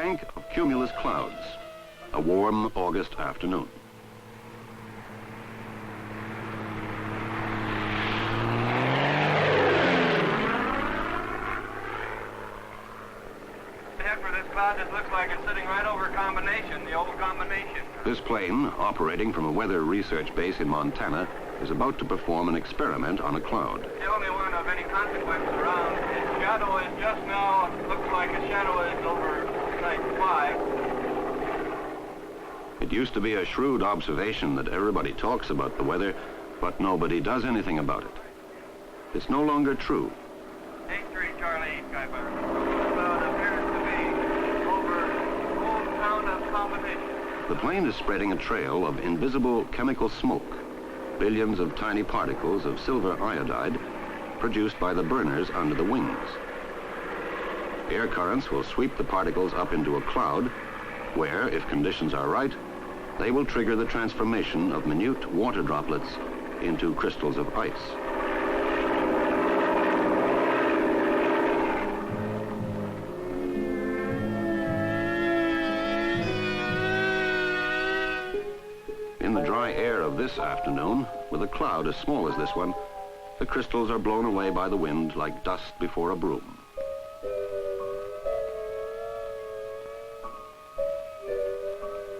bank of cumulus clouds, a warm August afternoon. For this cloud, it looks like it's sitting right over Combination, the old Combination. This plane, operating from a weather research base in Montana, is about to perform an experiment on a cloud. The only one of any consequence around. Its shadow is just now, looks like a shadow is over Site 5. It used to be a shrewd observation that everybody talks about the weather, but nobody does anything about it. It's no longer true. 8-3 Charlie, Kuiper. The cloud appears to be over the whole town of Combination. The plane is spreading a trail of invisible chemical smoke, billions of tiny particles of silver iodide produced by the burners under the wings. Air currents will sweep the particles up into a cloud where, if conditions are right, they will trigger the transformation of minute water droplets into crystals of ice. In the dry air of this afternoon, with a cloud as small as this one, the crystals are blown away by the wind like dust before a broom.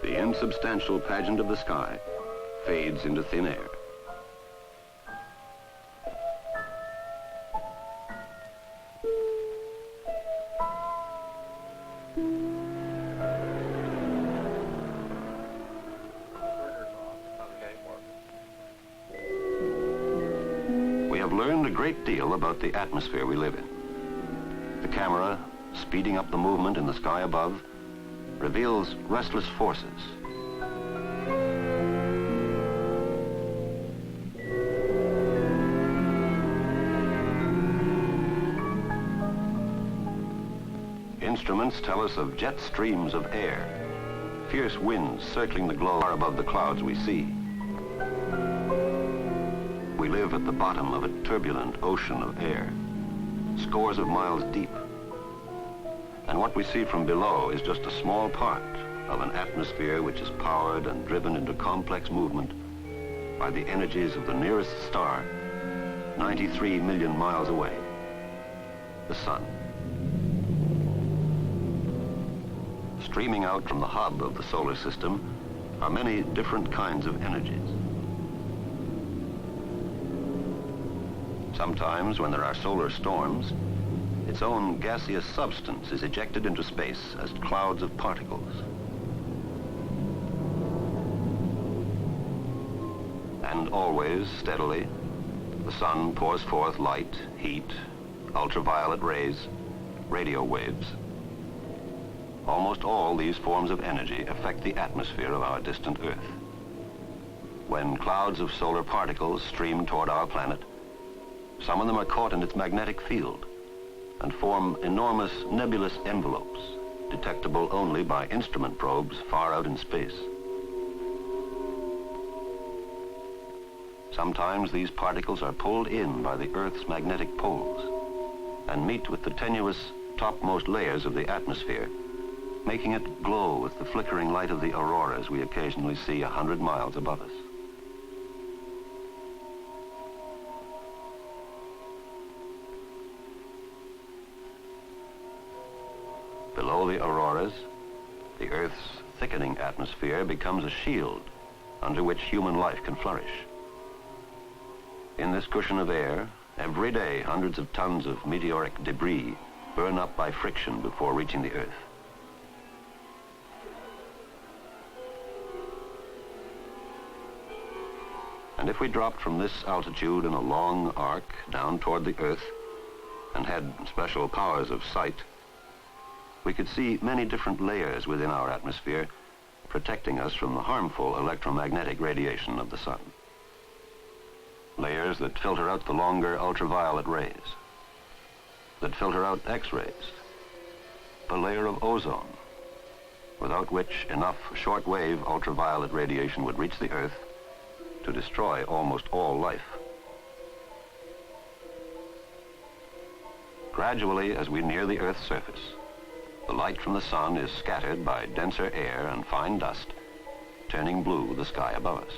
The insubstantial pageant of the sky fades into thin air. We have learned a great deal about the atmosphere we live in. The camera, speeding up the movement in the sky above, reveals restless forces. Instruments tell us of jet streams of air, fierce winds circling the globe far above the clouds we see. We live at the bottom of a turbulent ocean of air, scores of miles deep. And what we see from below is just a small part of an atmosphere which is powered and driven into complex movement by the energies of the nearest star, 93 million miles away, the sun. Streaming out from the hub of the solar system are many different kinds of energies. Sometimes, when there are solar storms, its own gaseous substance is ejected into space as clouds of particles. And always, steadily, the sun pours forth light, heat, ultraviolet rays, radio waves. Almost all these forms of energy affect the atmosphere of our distant Earth. When clouds of solar particles stream toward our planet, some of them are caught in its magnetic field and form enormous nebulous envelopes, detectable only by instrument probes far out in space. Sometimes these particles are pulled in by the Earth's magnetic poles and meet with the tenuous topmost layers of the atmosphere, making it glow with the flickering light of the auroras we occasionally see 100 miles above us. Below the auroras, the Earth's thickening atmosphere becomes a shield under which human life can flourish. In this cushion of air, every day hundreds of tons of meteoric debris burn up by friction before reaching the Earth. And if we dropped from this altitude in a long arc down toward the Earth and had special powers of sight, we could see many different layers within our atmosphere protecting us from the harmful electromagnetic radiation of the sun. Layers that filter out the longer ultraviolet rays, that filter out X-rays, a layer of ozone, without which enough short-wave ultraviolet radiation would reach the Earth to destroy almost all life. Gradually, as we near the Earth's surface, The light from the sun is scattered by denser air and fine dust, turning blue the sky above us.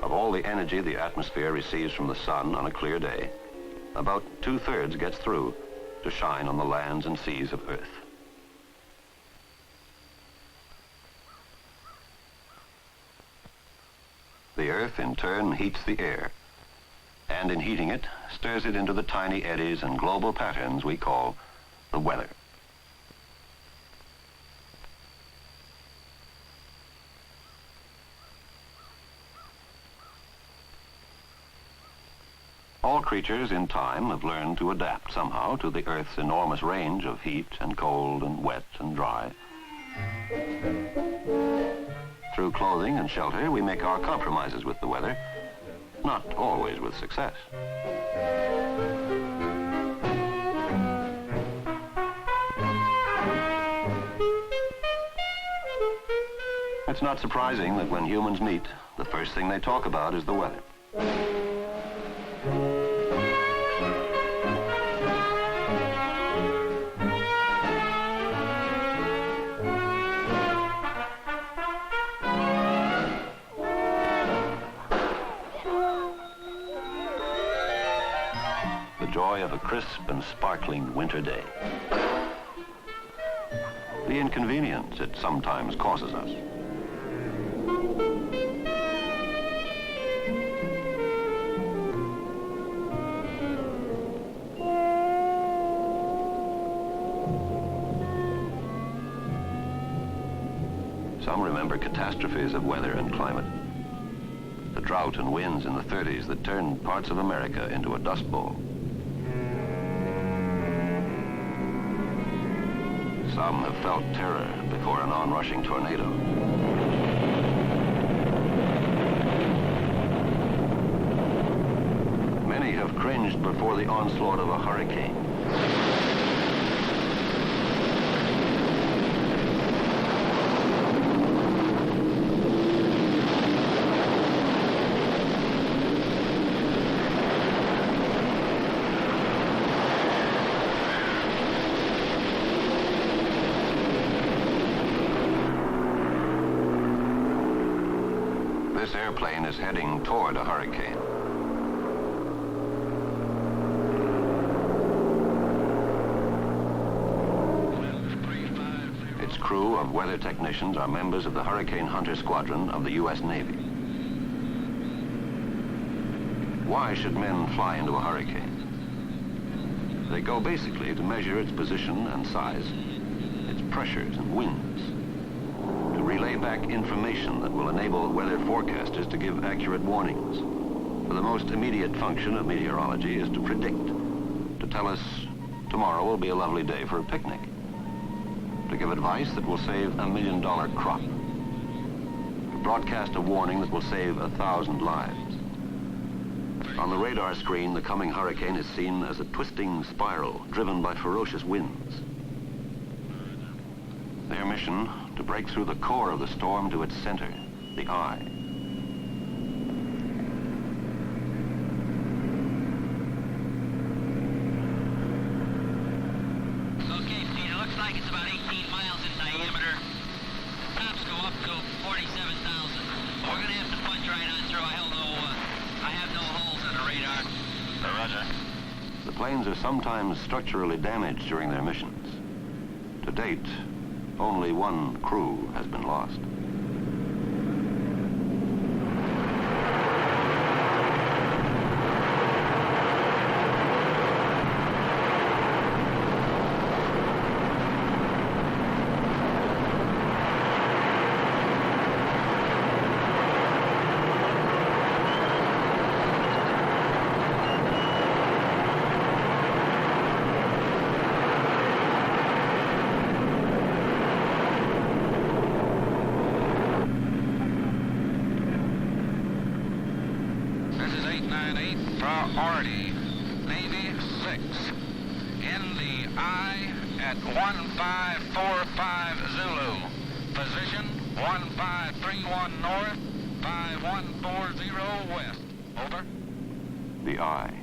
Of all the energy the atmosphere receives from the sun on a clear day, about 2/3 gets through to shine on the lands and seas of Earth. The Earth, in turn, heats the air, and in heating it, stirs it into the tiny eddies and global patterns we call the weather. All creatures in time have learned to adapt somehow to the Earth's enormous range of heat and cold and wet and dry. Through clothing and shelter, we make our compromises with the weather, not always with success. It's not surprising that when humans meet, the first thing they talk about is the weather. The joy of a crisp and sparkling winter day. The inconvenience it sometimes causes us. Some remember catastrophes of weather and climate. The drought and winds in the 30s that turned parts of America into a dust bowl. Some have felt terror before an onrushing tornado. Many have cringed before the onslaught of a hurricane. This airplane is heading toward a hurricane. Its crew of weather technicians are members of the Hurricane Hunter Squadron of the U.S. Navy. Why should men fly into a hurricane? They go basically to measure its position and size, its pressures and winds, to relay back information that will enable weather forecasters to give accurate warnings. For the most immediate function of meteorology is to predict, to tell us tomorrow will be a lovely day for a picnic, to give advice that will save $1 million crop, to broadcast a warning that will save 1,000 lives. On the radar screen, the coming hurricane is seen as a twisting spiral driven by ferocious winds. Their mission, to break through the core of the storm to its center, the eye. Okay, Steve, it looks like it's about 18 miles in diameter. Tops go up to 47,000. We're gonna have to punch right on through. I have no holes in the radar. Roger. The planes are sometimes structurally damaged during their missions. To date, only one crew has been lost. Priority, Navy 6, in the eye at 1545 Zulu, position 1531 north, 5140 west, over. The eye.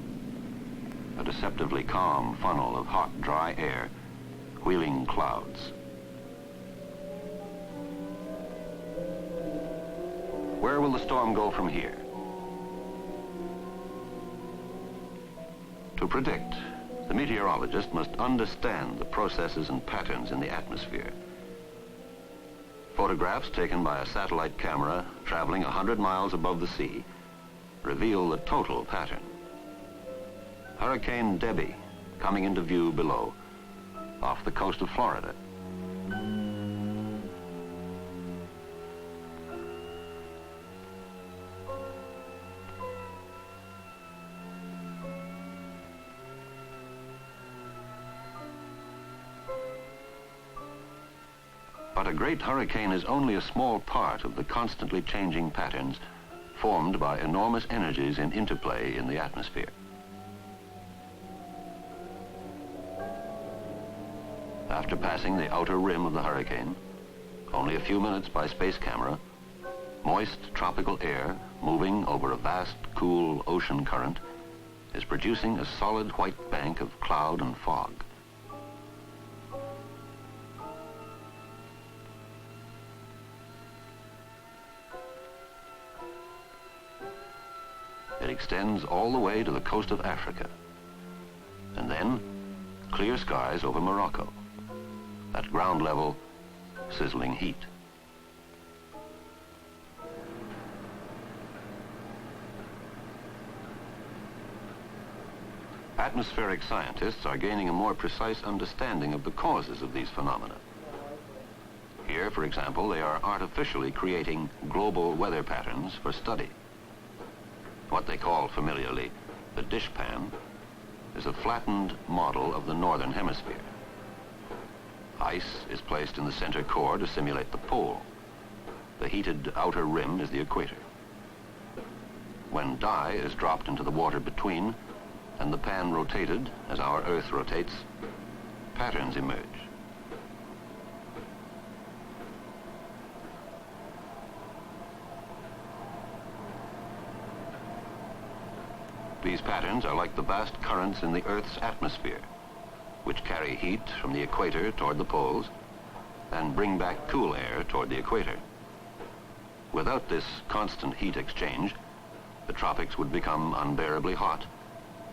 a deceptively calm funnel of hot, dry air, wheeling clouds. Where will the storm go from here? To predict, the meteorologist must understand the processes and patterns in the atmosphere. Photographs taken by a satellite camera traveling 100 miles above the sea reveal the total pattern. Hurricane Debbie coming into view below, off the coast of Florida. But a great hurricane is only a small part of the constantly changing patterns formed by enormous energies in interplay in the atmosphere. After passing the outer rim of the hurricane, only a few minutes by space camera, moist tropical air moving over a vast, cool ocean current is producing a solid white bank of cloud and fog. It extends all the way to the coast of Africa, and then clear skies over Morocco. At ground level, sizzling heat. Atmospheric scientists are gaining a more precise understanding of the causes of these phenomena. Here, for example, they are artificially creating global weather patterns for study. What they call familiarly the dishpan is a flattened model of the northern hemisphere. Ice is placed in the center core to simulate the pole. The heated outer rim is the equator. When dye is dropped into the water between and the pan rotated as our Earth rotates, patterns emerge. These patterns are like the vast currents in the Earth's atmosphere, which carry heat from the equator toward the poles and bring back cool air toward the equator. Without this constant heat exchange, the tropics would become unbearably hot,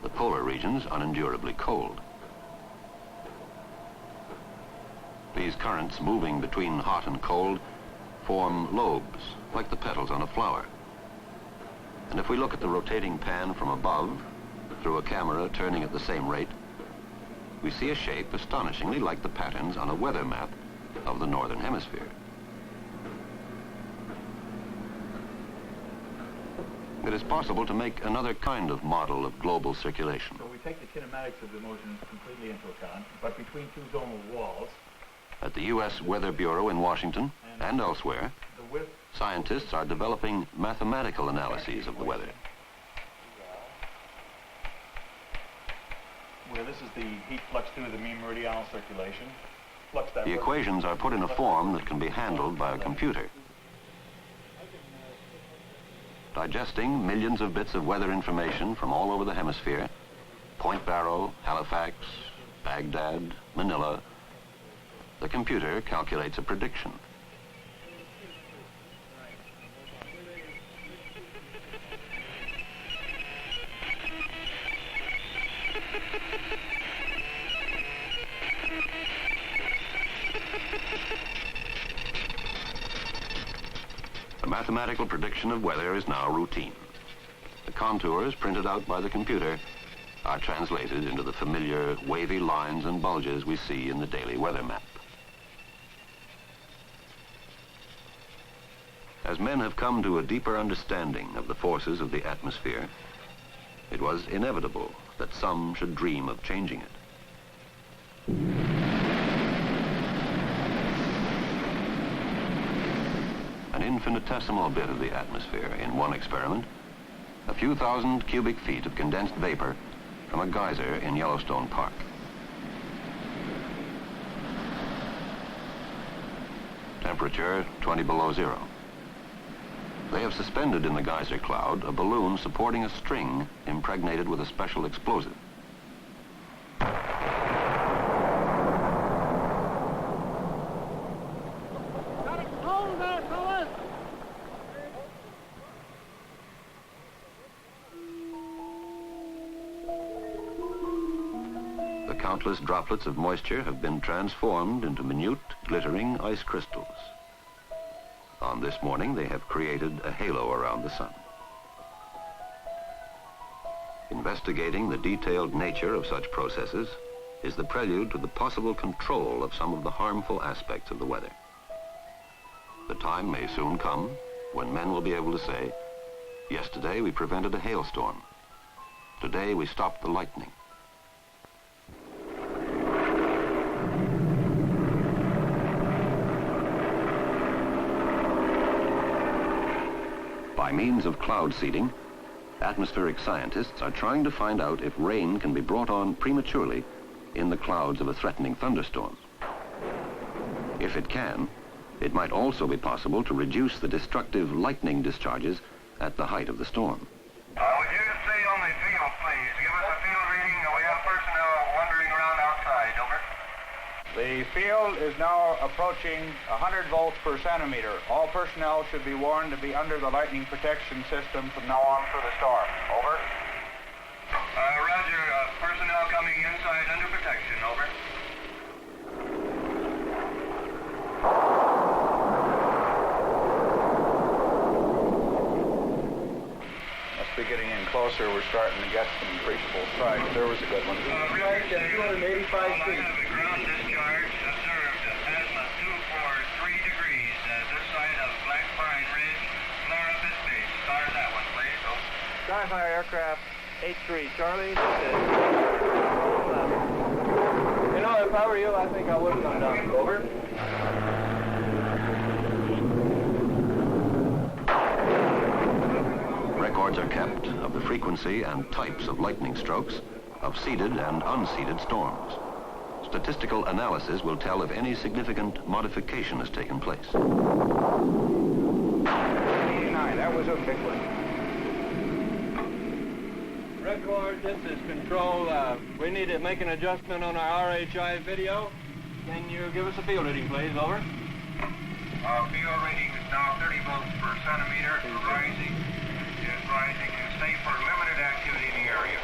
the polar regions unendurably cold. These currents moving between hot and cold form lobes, like the petals on a flower. And if we look at the rotating pan from above, through a camera turning at the same rate, we see a shape astonishingly like the patterns on a weather map of the northern hemisphere. It is possible to make another kind of model of global circulation. So we take the kinematics of the motion completely into account, but between two zonal walls. At the U.S. Weather Bureau in Washington and elsewhere, The width scientists are developing mathematical analyses of the weather. where this is the heat flux through the mean meridional circulation. Flux that The way. equations are put in a form that can be handled by a computer. Digesting millions of bits of weather information from all over the hemisphere, Point Barrow, Halifax, Baghdad, Manila, the computer calculates a prediction. The mathematical prediction of weather is now routine. The contours printed out by the computer are translated into the familiar wavy lines and bulges we see in the daily weather map. As men have come to a deeper understanding of the forces of the atmosphere, it was inevitable that some should dream of changing it. An infinitesimal bit of the atmosphere in one experiment, a few thousand cubic feet of condensed vapor from a geyser in Yellowstone Park. Temperature 20 below zero. They have suspended in the geyser cloud a balloon supporting a string impregnated with a special explosive. countless droplets of moisture have been transformed into minute, glittering ice crystals. On this morning, they have created a halo around the sun. Investigating the detailed nature of such processes is the prelude to the possible control of some of the harmful aspects of the weather. The time may soon come when men will be able to say, yesterday we prevented a hailstorm. Today we stopped the lightning. By means of cloud seeding, atmospheric scientists are trying to find out if rain can be brought on prematurely in the clouds of a threatening thunderstorm. If it can, it might also be possible to reduce the destructive lightning discharges at the height of the storm. Would you stay on the field, please? Give us a field reading. We have personnel wandering around outside. Over. The field is now approaching 100 volts per centimeter. All personnel should be warned to be under the lightning protection system from now on for the storm. Over. Roger. Personnel coming inside under protection. Over. Must be getting in closer. We're starting to get some appreciable strikes. There was a good one. Right at 285 feet. Ground discharge observed. Azimuth 243 degrees. This side of Black Pine Ridge. Flare up at base. Start that one, please. Over. Skyfire aircraft 83 Charlie. This is. You know, if I were you, I think I would come down. Over. Records are kept of the frequency and types of lightning strokes, of seeded and unseeded storms. Statistical analysis will tell if any significant modification has taken place. 89, that was a big one. Record, this is Control. We need to make an adjustment on our RHI video. Can you give us a field reading, please? Over. Field reading is now 30 volts per centimeter. Rising. Is rising. And safe for limited activity in the area.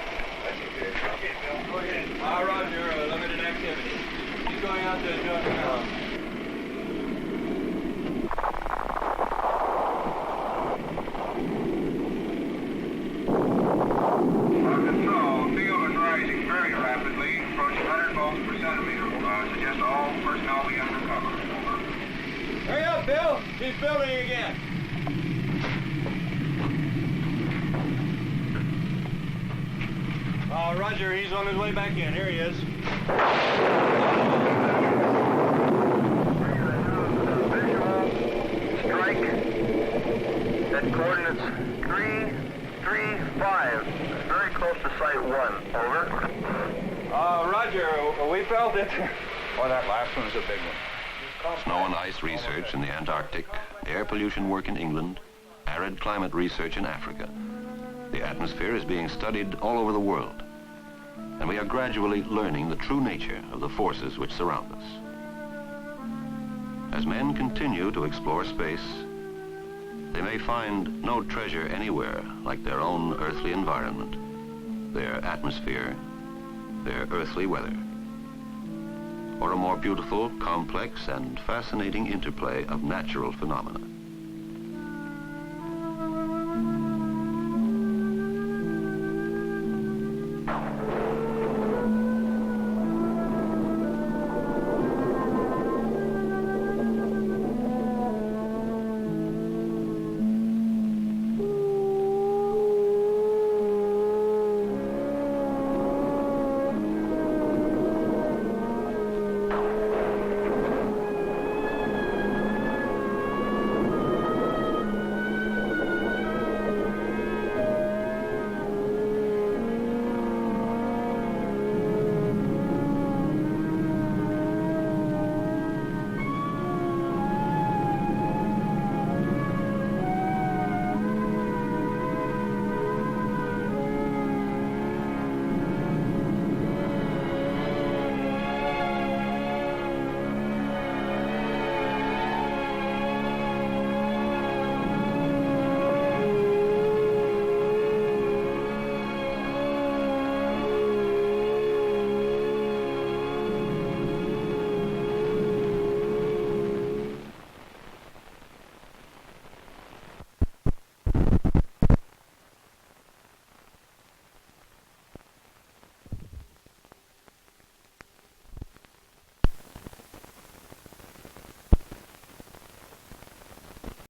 Roger, limited activity. He's going out to adjust now. Control, field is rising very rapidly, approaching 100 volts per centimeter. Suggest all personnel be under cover. Over. Hurry up, Bill. He's building again. Roger, he's on his way back in. Here he is. Visual strike at coordinates 335. Very close to site 1. Over. Roger, we felt it. Oh, that last one was a big one. Snow and ice research in the Antarctic, air pollution work in England, arid climate research in Africa. The atmosphere is being studied all over the world, and we are gradually learning the true nature of the forces which surround us. As men continue to explore space, they may find no treasure anywhere like their own earthly environment, their atmosphere, their earthly weather, or a more beautiful, complex, and fascinating interplay of natural phenomena.